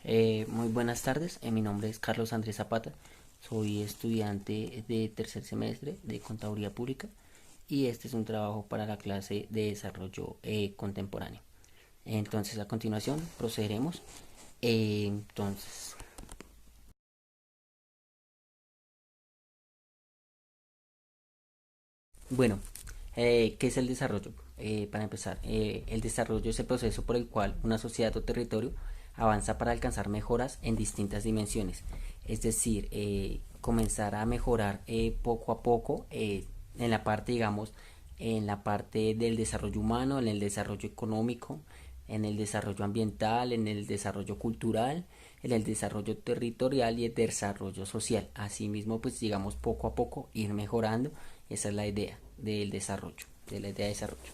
Muy buenas tardes, mi nombre es Carlos Andrés Zapata, soy estudiante de tercer semestre de Contaduría Pública y este es un trabajo para la clase de desarrollo contemporáneo. Entonces a continuación procederemos. Eh, entonces, bueno, ¿Qué es el desarrollo? Para empezar, el desarrollo es el proceso por el cual una sociedad o territorio avanza para alcanzar mejoras en distintas dimensiones. Es decir, comenzar a mejorar poco a poco en la parte, digamos, en la parte del desarrollo humano, en el desarrollo económico, en el desarrollo ambiental, en el desarrollo cultural, en el desarrollo territorial y el desarrollo social. Asimismo, pues digamos poco a poco ir mejorando. Esa es la idea del desarrollo, de la idea de desarrollo.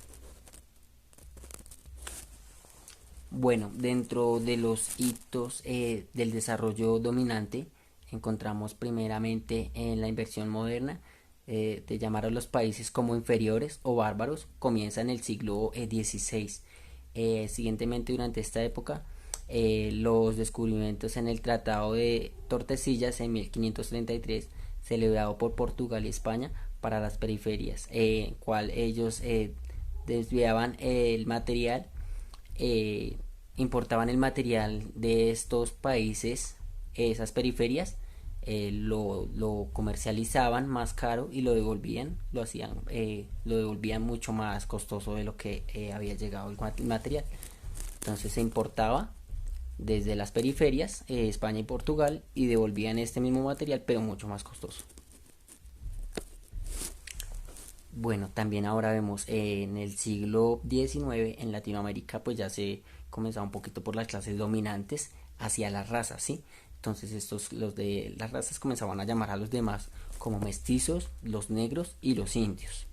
Bueno, dentro de los hitos del desarrollo dominante encontramos primeramente en la inversión moderna de llamar a los países como inferiores o bárbaros, comienza en el siglo XVI. Siguientemente, durante esta época, los descubrimientos en el Tratado de Tordesillas en 1533, celebrado por Portugal y España para las periferias, cual ellos desviaban el material, eh, importaban el material de estos países, esas periferias, lo comercializaban más caro y lo devolvían, lo devolvían mucho más costoso de lo que había llegado el material. Entonces se importaba desde las periferias, España y Portugal, y devolvían este mismo material, pero mucho más costoso. Bueno, también ahora vemos en el siglo XIX en Latinoamérica pues ya se comenzaba un poquito por las clases dominantes hacia las razas, ¿sí? Entonces los de las razas comenzaban a llamar a los demás como mestizos, los negros y los indios.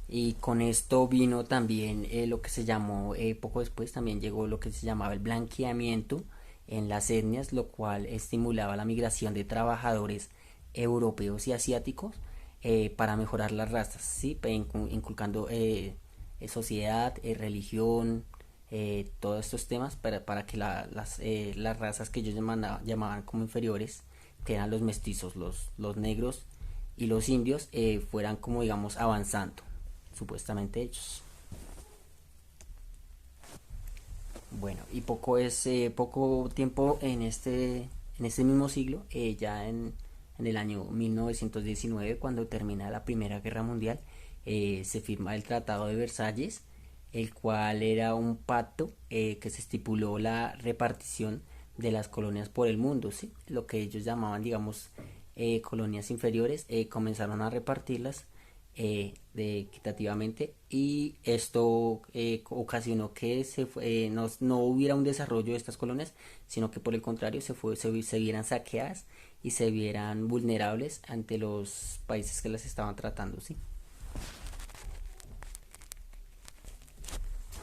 Y con esto vino también lo que se llamó, poco después también llegó lo que se llamaba el blanqueamiento en las etnias, lo cual estimulaba la migración de trabajadores europeos y asiáticos para mejorar las razas, ¿sí? Inculcando sociedad, religión, todos estos temas para que las razas que ellos llamaban como inferiores, que eran los mestizos, los negros y los indios, fueran como digamos avanzando supuestamente ellos. Bueno, y poco tiempo en este mismo siglo, en el año 1919, cuando termina la Primera Guerra Mundial, se firma el Tratado de Versalles, el cual era un pacto que se estipuló la repartición de las colonias por el mundo, ¿sí? Lo que ellos llamaban, digamos, colonias inferiores, comenzaron a repartirlas equitativamente, y esto ocasionó que no hubiera un desarrollo de estas colonias, sino que por el contrario se vieran saqueadas y se vieran vulnerables ante los países que las estaban tratando, ¿sí?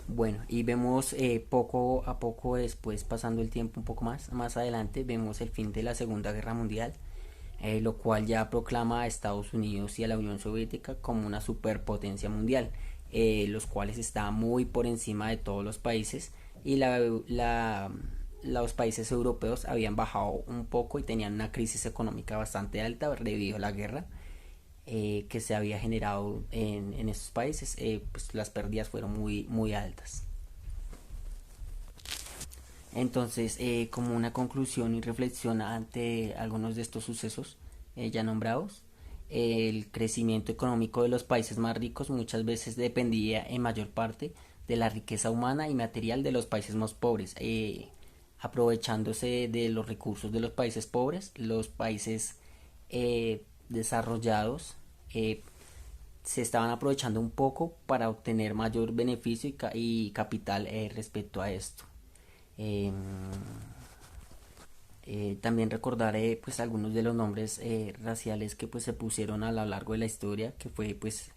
Bueno, y vemos poco a poco después, pasando el tiempo un poco más adelante, vemos el fin de la Segunda Guerra Mundial, lo cual ya proclama a Estados Unidos y a la Unión Soviética como una superpotencia mundial, los cuales estaban muy por encima de todos los países, y los países europeos habían bajado un poco y tenían una crisis económica bastante alta debido a la guerra que se había generado en estos países. Pues las pérdidas fueron muy altas. Entonces, como una conclusión y reflexión ante algunos de estos sucesos ya nombrados, el crecimiento económico de los países más ricos muchas veces dependía en mayor parte de la riqueza humana y material de los países más pobres. Aprovechándose de los recursos de los países pobres, los países desarrollados se estaban aprovechando un poco para obtener mayor beneficio y capital respecto a esto. Eh, También recordaré pues algunos de los nombres raciales que pues se pusieron a lo largo de la historia, que fue pues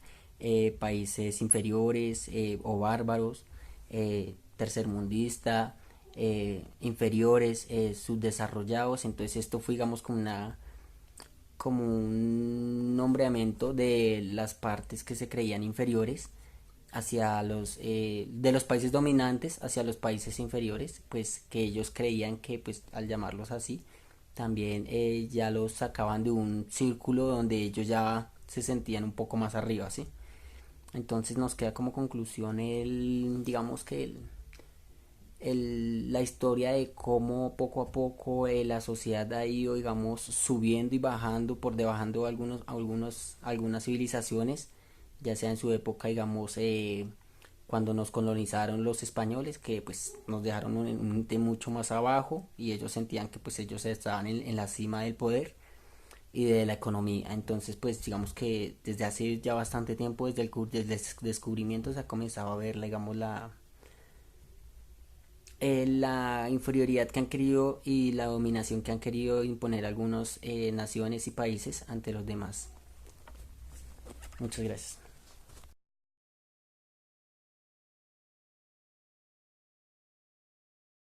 países inferiores o bárbaros, tercermundista, inferiores, subdesarrollados. Entonces esto fue digamos como un nombramiento de las partes que se creían inferiores hacia los de los países dominantes hacia los países inferiores, pues que ellos creían que pues al llamarlos así también ya los sacaban de un círculo donde ellos ya se sentían un poco más arriba, ¿sí? Entonces nos queda como conclusión digamos que la historia de cómo poco a poco la sociedad ha ido, digamos, subiendo y bajando por debajo de algunas civilizaciones, ya sea en su época, digamos, cuando nos colonizaron los españoles, que pues nos dejaron un ente mucho más abajo y ellos sentían que pues ellos estaban en la cima del poder y de la economía. Entonces pues digamos que desde hace ya bastante tiempo, desde el descubrimiento se ha comenzado a ver, digamos, la inferioridad que han querido y la dominación que han querido imponer algunas naciones y países ante los demás. Muchas gracias.